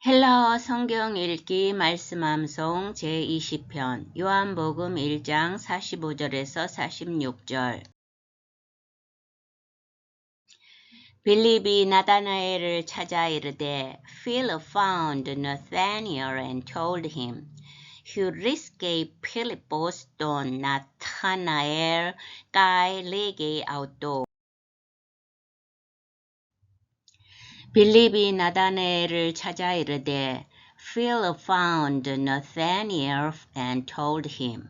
헬라어 성경 읽기 말씀 암송 제20편 요한복음 1장 45절에서 46절. 빌립이 나다나엘을 찾아 이르되 Philip found Nathanael and told him, Heurisque Philippos don Nathanael kai lege auto. 빌립이 나다나엘을 찾아 이르되 Philip found Nathanael and told him.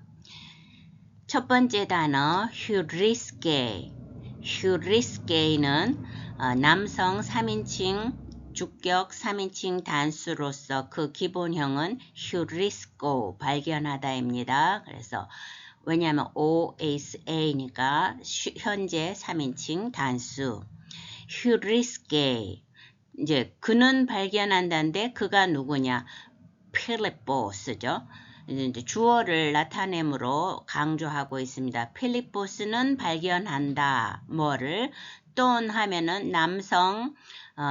첫 번째 단어 휴리스게. 휴리스게는 남성 3인칭 주격 3인칭 단수로서 그 기본형은 휴리스코 발견하다입니다. 그래서 왜냐하면 OSA니까 현재 3인칭 단수. 휴리스게 이제 그는 발견한다는데 그가 누구냐? 필리포스죠. 이제 주어를 나타내므로 강조하고 있습니다. 필리포스는 발견한다. 뭐를? 돈 하면은 남성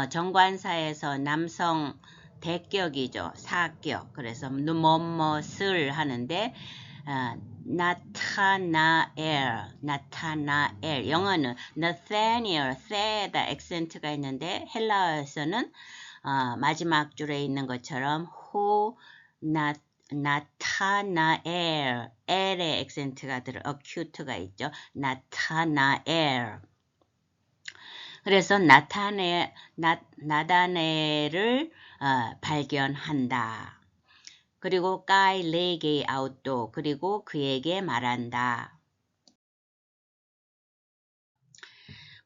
정관사에서 남성 대격이죠. 사격. 그래서 뭐뭇을 하는데 나타나엘. 영어는 Nathanael, the에다 액센트가 있는데 헬라어에서는 마지막 줄에 있는 것처럼 나타나엘, L의 액센트가 어큐트가 있죠. 나타나엘. 그래서 나다나엘을 발견한다. 그리고 까이 레게 아웃도 그리고 그에게 말한다.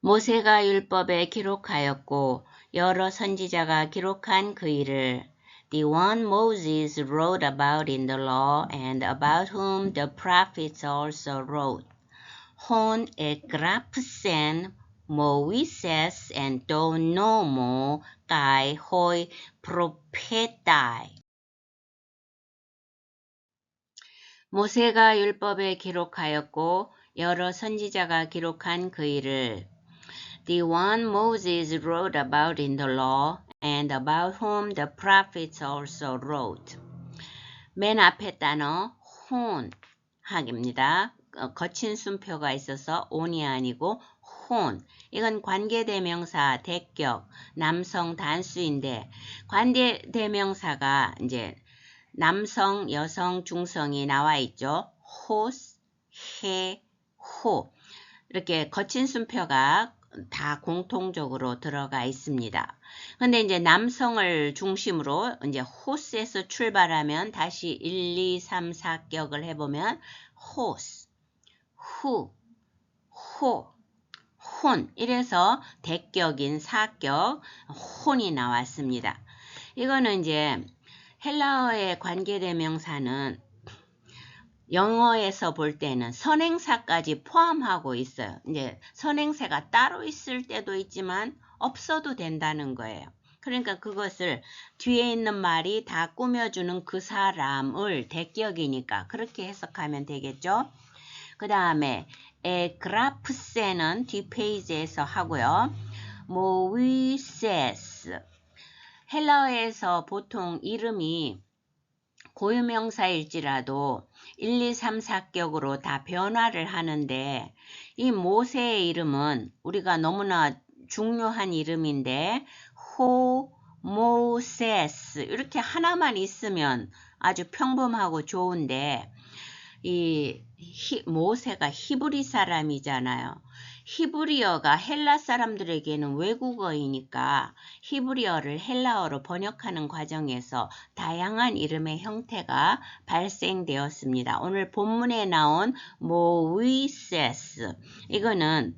모세가 율법에 기록하였고 여러 선지자가 기록한 그 일을 The one Moses wrote about in the law and about whom the prophets also wrote. Hon egrapsen Moises and donomo kai hoi prophetai. 모세가 율법에 기록하였고 여러 선지자가 기록한 그 일을 The one Moses wrote about in the law and about whom the prophets also wrote. 맨 앞에 단어 혼 하기입니다. 거친 순표가 있어서 on이 아니고 혼. 이건 관계대명사 대격 남성 단수인데 관계대명사가 이제 남성, 여성, 중성이 나와 있죠. 호스, 해, 호. 이렇게 거친 순표가 다 공통적으로 들어가 있습니다. 근데 이제 남성을 중심으로 이제 호스에서 출발하면 다시 1, 2, 3, 4격을 해보면 호스, 후, 호, 혼. 이래서 대격인 4격 혼이 나왔습니다. 이거는 이제 헬라어의 관계대명사는 영어에서 볼 때는 선행사까지 포함하고 있어요. 이제 선행사가 따로 있을 때도 있지만 없어도 된다는 거예요. 그러니까 그것을 뒤에 있는 말이 다 꾸며주는 그 사람을 대격이니까 그렇게 해석하면 되겠죠. 그 다음에 에그라프세는 뒷페이지에서 하고요. 모이세스 헬라어에서 보통 이름이 고유명사일지라도 1, 2, 3, 4격으로 다 변화를 하는데 이 모세의 이름은 우리가 너무나 중요한 이름인데 모세스 이렇게 하나만 있으면 아주 평범하고 좋은데 이 모세가 히브리 사람이잖아요. 히브리어가 헬라 사람들에게는 외국어이니까 히브리어를 헬라어로 번역하는 과정에서 다양한 이름의 형태가 발생되었습니다. 오늘 본문에 나온 모이세스 이거는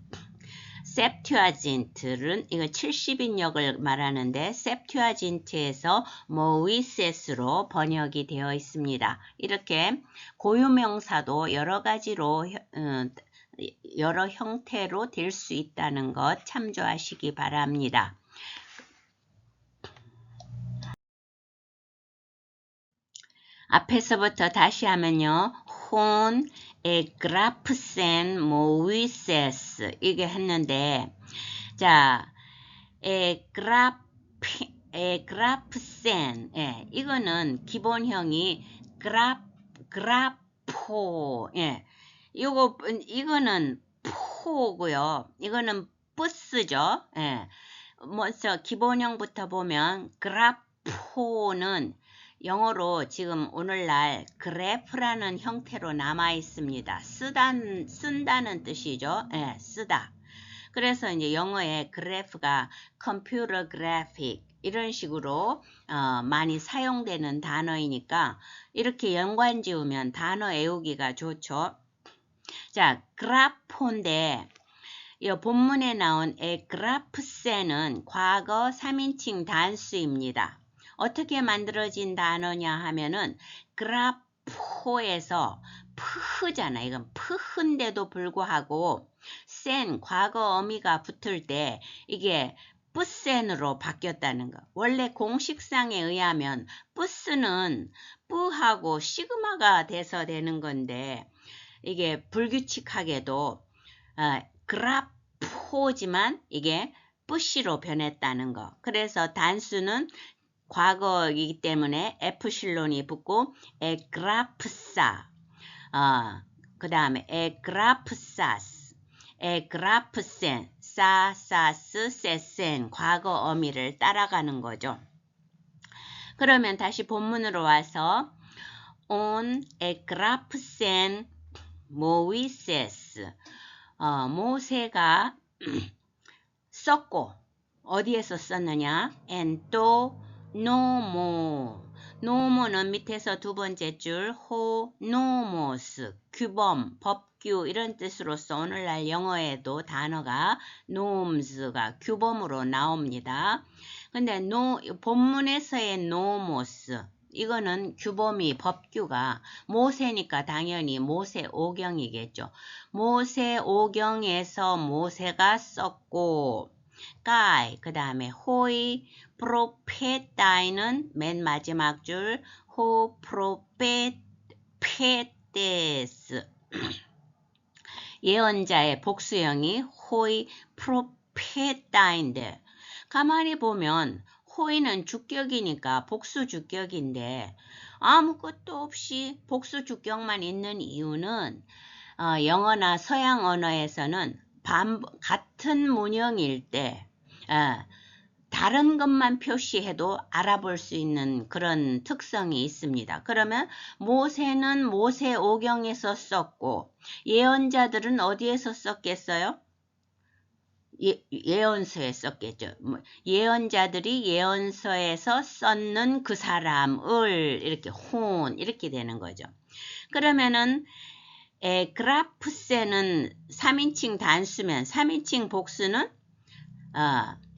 셉튜아진트는 이거 70인역을 말하는데 셉튜아진트에서 모이세스로 번역이 되어 있습니다. 이렇게 고유명사도 여러 가지로 여러 형태로 될 수 있다는 것 참조하시기 바랍니다. 앞에서부터 다시 하면요. 혼 에그라프센 모이세스 이게 했는데 자 에그라프센. 예, 이거는 기본형이 그라포. 예, 이거는 포고요. 이거는 부스죠. 예, 먼저 기본형부터 보면 그라포는 영어로 지금 오늘날 그래프라는 형태로 남아 있습니다. 쓴다는 뜻이죠. 예, 쓰다. 그래서 이제 영어에 그래프가 컴퓨터 그래픽 이런 식으로 많이 사용되는 단어이니까 이렇게 연관 지으면 단어 외우기가 좋죠. 자, 그래프인데 이 본문에 나온 에그라프센은 과거 3인칭 단수입니다. 어떻게 만들어진 단어냐 하면은 그라포에서 프잖아. 이건 프인데도 불구하고 센 과거 어미가 붙을 때 이게 뿌센으로 바뀌었다는 거. 원래 공식상에 의하면 뿌스는 뿌하고 시그마가 돼서 되는 건데 이게 불규칙하게도 그라포지만 이게 뿌시로 변했다는 거. 그래서 단수는 과거이기 때문에 에프실론이 붙고 에그라프사, 그 다음에 에그라프사스, 에그라프센, 사사스, 세센 과거 어미를 따라가는 거죠. 그러면 다시 본문으로 와서 on 에그라프센 모이세스, 모세가 썼고 어디에서 썼느냐? and 또 노모는 밑에서 두 번째 줄 노모스, 규범, 법규 이런 뜻으로서 오늘날 영어에도 단어가 norms가 규범으로 나옵니다. 근데 본문에서의 노모스 이거는 규범이 법규가 모세니까 당연히 모세오경이겠죠. 모세오경에서 모세가 썼고 그 다음에 호이 프로페타이는 맨 마지막 줄 호프로페테스 예언자의 복수형이 호이 프로페타인데 가만히 보면 호이는 주격이니까 복수 주격인데 아무것도 없이 복수 주격만 있는 이유는 영어나 서양 언어에서는 같은 문형일 때 다른 것만 표시해도 알아볼 수 있는 그런 특성이 있습니다. 그러면 모세는 모세오경에서 썼고 예언자들은 어디에서 썼겠어요? 예언서에 썼겠죠. 예언자들이 예언서에서 썼는 그 사람을 이렇게 이렇게 되는 거죠. 그러면은 에그라프센은 3인칭 단수면 3인칭 복수는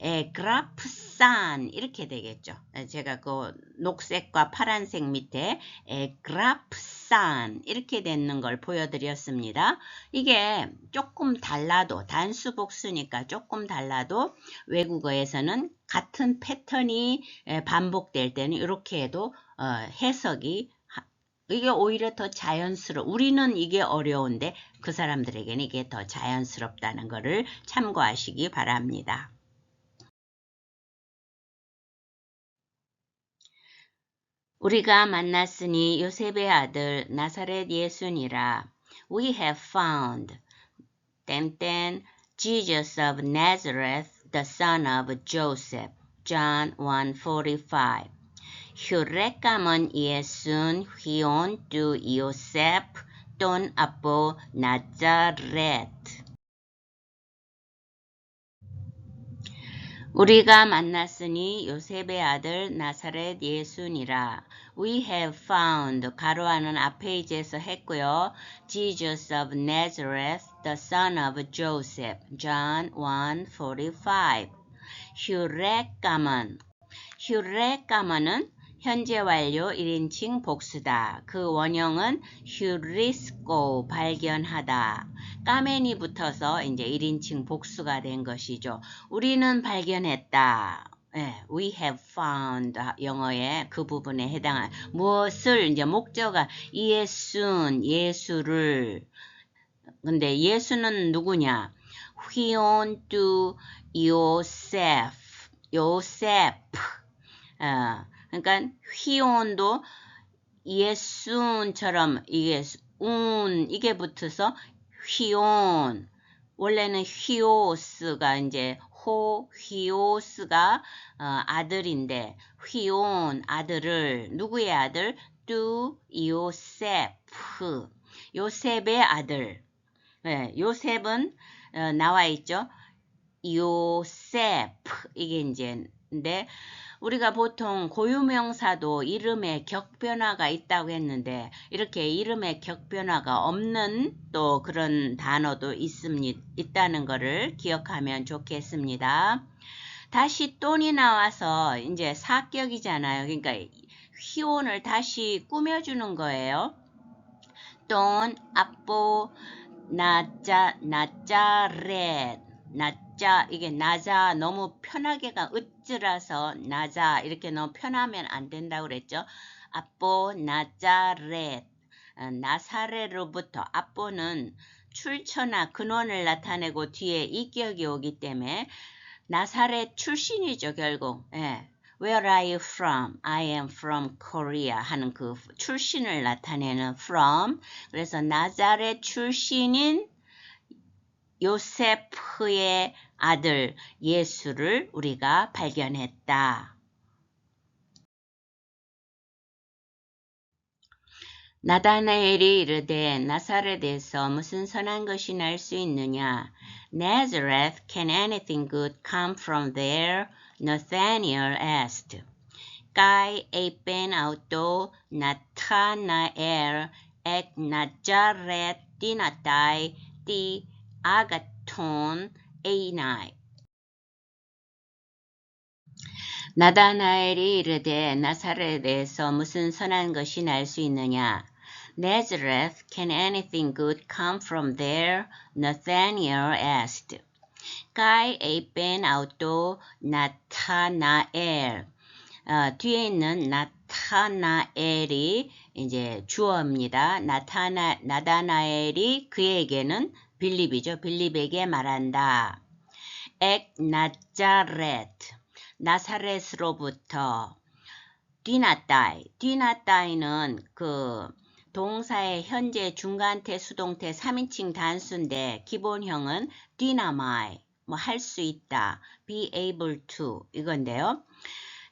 에그라프산 이렇게 되겠죠. 제가 그 녹색과 파란색 밑에 에그라프산 이렇게 되는 걸 보여드렸습니다. 이게 조금 달라도 단수 복수니까 조금 달라도 외국어에서는 같은 패턴이 반복될 때는 이렇게 해도 해석이 이게 오히려 더 우리는 이게 어려운데 그 사람들에게는 이게 더 자연스럽다는 것을 참고하시기 바랍니다. 우리가 만났으니 요셉의 아들 나사렛 예수니라. We have found Jesus of Nazareth, the son of Joseph. John 1:45. 혈액감은 예순 휘온 두 요셉 돈 아보 나자렛. 우리가 만났으니 요셉의 아들 나사렛 예수니라. We have found 가로하는 앞페이지에서 했고요. Jesus of Nazareth, the son of Joseph. John 1:45. 혈액감은 현재 완료 1인칭 복수다. 그 원형은 휴리스코 발견하다. 까맨이 붙어서 이제 1인칭 복수가 된 것이죠. 우리는 발견했다. We have found 영어의 그 부분에 해당한 무엇을 이제 목적어 예수를 근데 예수는 누구냐? 휘온 두 요셉 그러니까 휘온도 예순처럼 이게 이게 붙어서 휘온. 원래는 휘오스가 이제 휘오스가 아들인데 휘온 아들을 누구의 아들? 뚜 요세프. 요셉의 아들. 네, 요셉은 나와 있죠. 요세프 이게 이제 근데 우리가 보통 고유명사도 이름에 격변화가 있다고 했는데 이렇게 이름에 격변화가 없는 또 그런 단어도 있다는 것을 기억하면 좋겠습니다. 다시 돈이 나와서 이제 사격이잖아요. 그러니까 휘온을 다시 꾸며주는 거예요. 돈, 아뽀, 나자렛, 나자 이게 나자 너무 편하게가 으츠라서 나자 이렇게 너무 편하면 안 된다고 그랬죠. 아뽀 나자렛 나사렛로부터 아뽀는 출처나 근원을 나타내고 뒤에 이격이 오기 때문에 나사렛 출신이죠 결국. 예. Where are you from? I am from Korea 하는 그 출신을 나타내는 from. 그래서 나자렛 출신인 요세프의 아들 예수를 우리가 발견했다. 나다나엘이 이르되 나사렛에서 무슨 선한 것이 날 수 있느냐? Nazareth, can anything good come from there? Nathanael asked. Kai epen auto Nathanael ek Nazaret dinatai di 아가톤 에이나이. 나다나엘이 이르되 나사렛에서 무슨 선한 것이 날 수 있느냐? Nazareth, can anything good come from there? Nathanael asked. Kai epen auto 나타나엘. 뒤에 있는 나타나엘이 이제 주어입니다. 나다나엘이 그에게는 빌립이죠. 빌립에게 말한다. 엑 나자렛 나사렛으로부터 디나따이는 그 동사의 현재 중간태 수동태 3인칭 단수인데 기본형은 디나마이 뭐 할 수 있다. be able to 이건데요.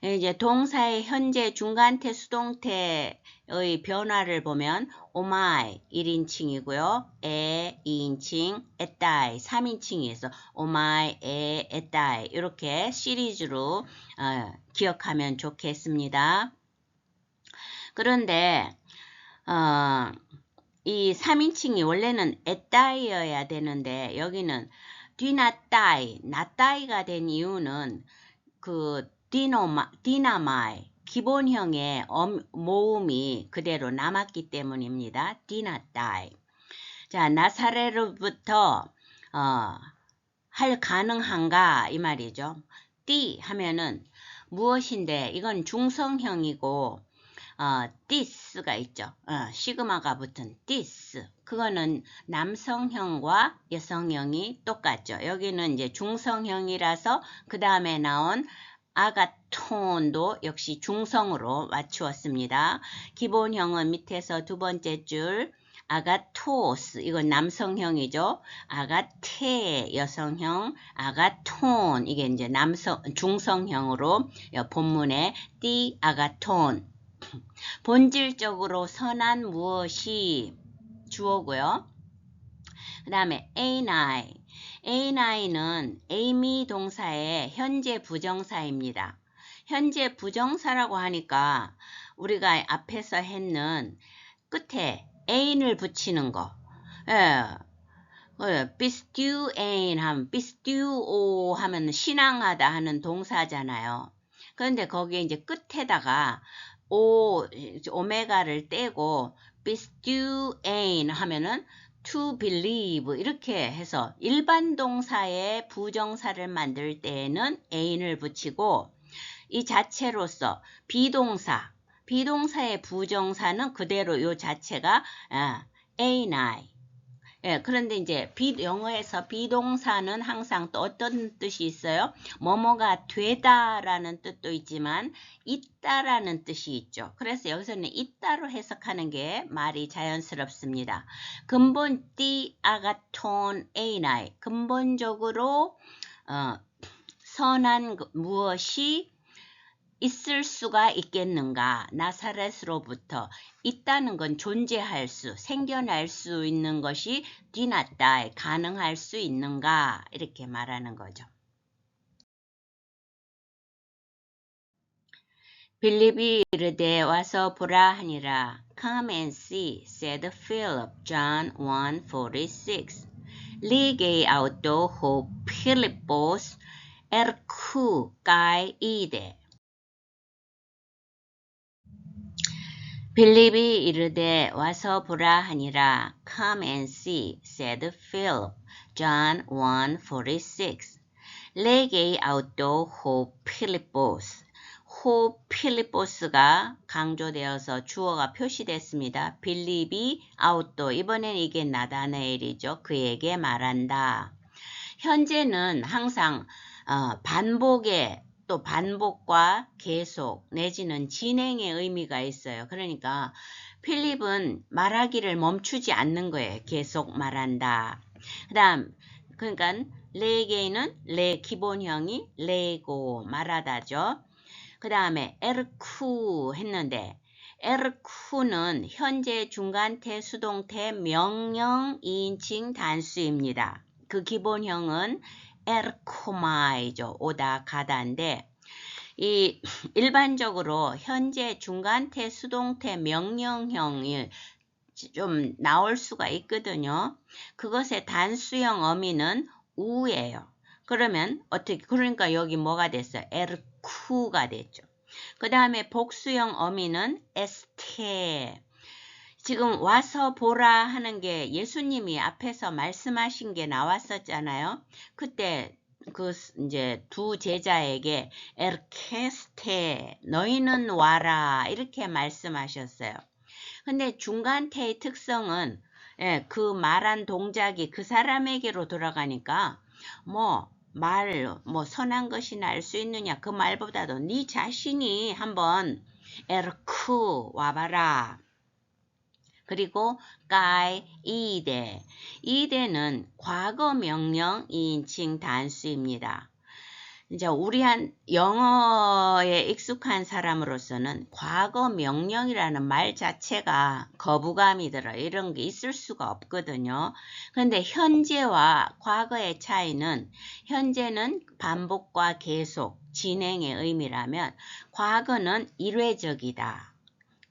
이제 동사의 현재 중간태 수동태의 변화를 보면 오마이 1인칭이고요. 에 2인칭, 에따이 3인칭이어서 오마이, 에, 에따이 이렇게 시리즈로 기억하면 좋겠습니다. 그런데 이 3인칭이 원래는 에따이여야 되는데 여기는 뒤나따이, 나따이가 된 이유는 그 디나마이 기본형의 모음이 그대로 남았기 때문입니다. 디나따이. 자, 나사렛으로부터 할 가능한가 이 말이죠. 띠 하면은 무엇인데 이건 중성형이고 디스가 있죠. 시그마가 붙은 디스. 그거는 남성형과 여성형이 똑같죠. 여기는 이제 중성형이라서 그 다음에 나온 아가톤도 역시 중성으로 맞추었습니다. 기본형은 밑에서 두 번째 줄 아가토스 이건 남성형이죠. 아가테 여성형, 아가톤 이게 이제 중성형으로 본문에 띠 아가톤 본질적으로 선한 무엇이 주어고요. 그 다음에 A9는 에이미 동사의 현재 부정사입니다. 현재 부정사라고 하니까 우리가 앞에서 했는 끝에 ain을 붙이는 거. 비스튜에인 하면 비스튜오 하면 신앙하다 하는 동사잖아요. 그런데 거기에 이제 끝에다가 오메가를 떼고 비스튜에인 하면은 to believe 이렇게 해서 일반 동사의 부정사를 만들 때에는 ain을 붙이고 이 자체로서 비동사의 부정사는 그대로 이 자체가 A9 예, 그런데 이제 영어에서 비동사는 항상 또 어떤 뜻이 있어요? 뭐뭐가 되다라는 뜻도 있지만 있다라는 뜻이 있죠. 그래서 여기서는 있다로 해석하는 게 말이 자연스럽습니다. 근본 띠 아가톤 에이나이 근본적으로 선한 무엇이 있을 수가 있겠는가? 나사렛으로부터 있다는 건 존재할 수, 생겨날 수 있는 것이 뒤났다, 가능할 수 있는가? 이렇게 말하는 거죠. 빌립이 이르되 와서 보라 하니라. Come and see, said Philip, John 1:46. Ligei auto ho Philippos erku kai ide. 빌립이 이르되 와서 보라 하니라. Come and see, said Philip. John 1:46. Legei auto ho Philippos. 호 필리포스가 강조되어서 주어가 표시됐습니다. 빌립이 아웃도 이번엔 이게 나다나엘이죠. 그에게 말한다. 현재는 항상 반복의 또 반복과 계속 내지는 진행의 의미가 있어요. 그러니까 필립은 말하기를 멈추지 않는 거예요. 계속 말한다. 그러니까 레게이는 레 기본형이 레고 말하다죠. 그 다음에 에르쿠 했는데 에르쿠는 현재 중간태 수동태 명령 2인칭 단수입니다. 그 기본형은 에르코마이죠. 오다 가다인데 이 일반적으로 현재 중간태 수동태 명령형이 좀 나올 수가 있거든요. 그것의 단수형 어미는 우예요. 그러면 어떻게 그러니까 여기 뭐가 됐어요? 에르쿠가 됐죠. 그 다음에 복수형 어미는 에스테. 지금 와서 보라 하는 게 예수님이 앞에서 말씀하신 게 나왔었잖아요. 그때 그 이제 두 제자에게 에르케스테 너희는 와라 이렇게 말씀하셨어요. 근데 중간태의 특성은 그 말한 동작이 그 사람에게로 돌아가니까 선한 것이 날 수 있느냐 그 말보다도 네 자신이 한번 에르쿠 와봐라. 그리고 까이 이대는 과거 명령 2인칭 단수입니다. 이제 우리 영어에 익숙한 사람으로서는 과거 명령이라는 말 자체가 거부감이 들어 이런 게 있을 수가 없거든요. 그런데 현재와 과거의 차이는 현재는 반복과 계속 진행의 의미라면 과거는 일회적이다.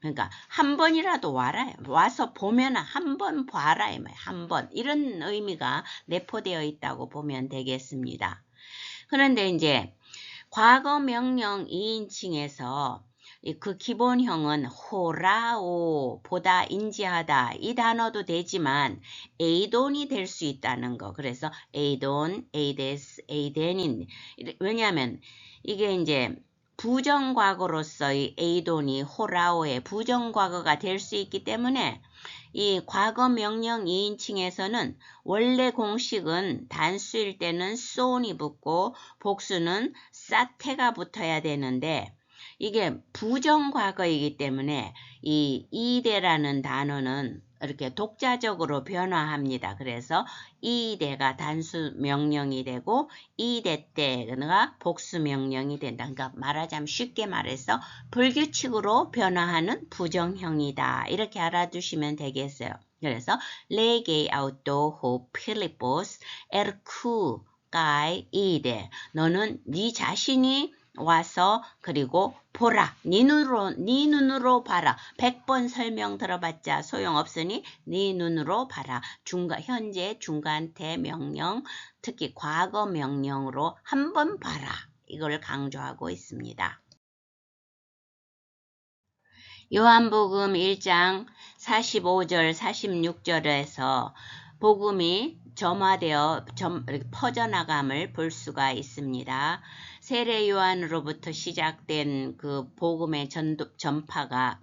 그러니까 한 번이라도 와라. 와서 보면 한 번 봐라. 한 번. 이런 의미가 내포되어 있다고 보면 되겠습니다. 그런데 이제 과거 명령 2인칭에서 그 기본형은 호라오 보다 인지하다 이 단어도 되지만 에이돈이 될 수 있다는 거. 그래서 에이돈, 에이데스, 에이덴인 왜냐하면 이게 이제 부정과거로서의 에이돈이 호라오의 부정과거가 될 수 있기 때문에 이 과거 명령 2인칭에서는 원래 공식은 단수일 때는 soon이 붙고 복수는 사태가 붙어야 되는데 이게 부정과거이기 때문에 이 이대라는 단어는 이렇게 독자적으로 변화합니다. 그래서 이대가 단수 명령이 되고 이대 때가 복수 명령이 된다. 그러니까 말하자면 쉽게 말해서 불규칙으로 변화하는 부정형이다. 이렇게 알아두시면 되겠어요. 그래서 레게 아우토 호 필리포스 에르쿠 까이 이대 너는 네 자신이 와서 그리고 보라. 네 눈으로 봐라. 100번 설명 들어봤자 소용없으니 네 눈으로 봐라. 현재 중간태 명령 특히 과거 명령으로 한번 봐라. 이걸 강조하고 있습니다. 요한복음 1장 45절 46절에서 복음이 점화되어 퍼져나감을 볼 수가 있습니다. 세례 요한으로부터 시작된 그 복음의 전파가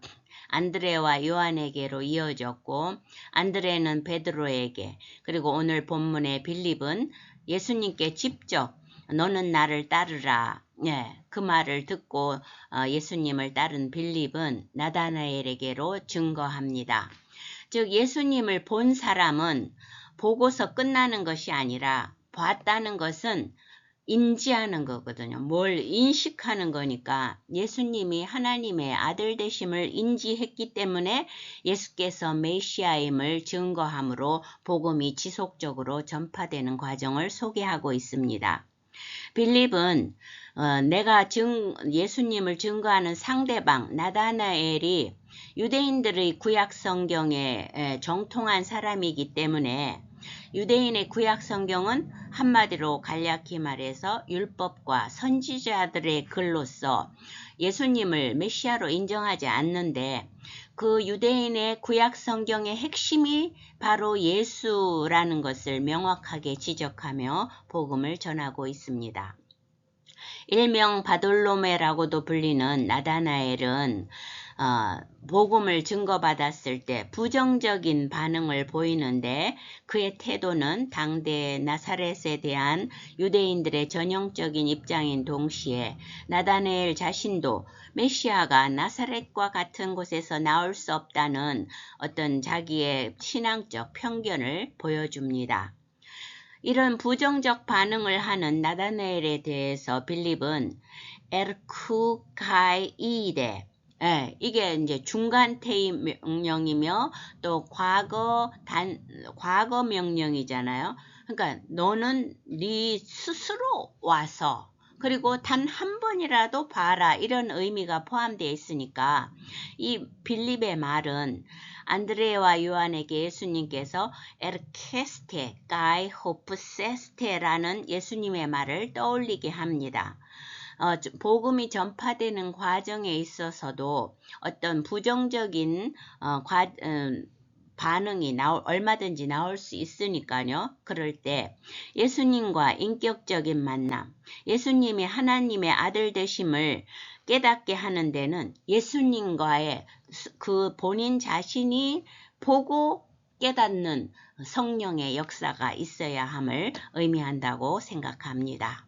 안드레와 요한에게로 이어졌고 안드레는 베드로에게 그리고 오늘 본문의 빌립은 예수님께 직접 너는 나를 따르라. 예, 그 말을 듣고 예수님을 따른 빌립은 나다나엘에게로 증거합니다. 즉 예수님을 본 사람은 보고서 끝나는 것이 아니라 봤다는 것은 인지하는 거거든요. 뭘 인식하는 거니까 예수님이 하나님의 아들 되심을 인지했기 때문에 예수께서 메시아임을 증거함으로 복음이 지속적으로 전파되는 과정을 소개하고 있습니다. 빌립은 내가 예수님을 증거하는 상대방 나다나엘이 유대인들의 구약 성경에 정통한 사람이기 때문에 유대인의 구약 성경은 한마디로 간략히 말해서 율법과 선지자들의 글로서 예수님을 메시아로 인정하지 않는데 그 유대인의 구약 성경의 핵심이 바로 예수라는 것을 명확하게 지적하며 복음을 전하고 있습니다. 일명 바돌로메라고도 불리는 나다나엘은 복음을 증거받았을 때 부정적인 반응을 보이는데 그의 태도는 당대 나사렛에 대한 유대인들의 전형적인 입장인 동시에 나다나엘 자신도 메시아가 나사렛과 같은 곳에서 나올 수 없다는 어떤 자기의 신앙적 편견을 보여줍니다. 이런 부정적 반응을 하는 나다나엘에 대해서 빌립은 에르쿠카이데 이게 이제 중간태의 명령이며 또 과거 명령이잖아요. 그러니까 너는 네 스스로 와서 그리고 단 한 번이라도 봐라 이런 의미가 포함되어 있으니까 이 빌립의 말은 안드레와 요한에게 예수님께서 에르케스테 가이 호프세스테라는 예수님의 말을 떠올리게 합니다. 복음이 전파되는 과정에 있어서도 어떤 부정적인 반응이 얼마든지 나올 수 있으니까요. 그럴 때 예수님과 인격적인 만남, 예수님이 하나님의 아들 되심을 깨닫게 하는 데는 예수님과의 그 본인 자신이 보고 깨닫는 성령의 역사가 있어야 함을 의미한다고 생각합니다.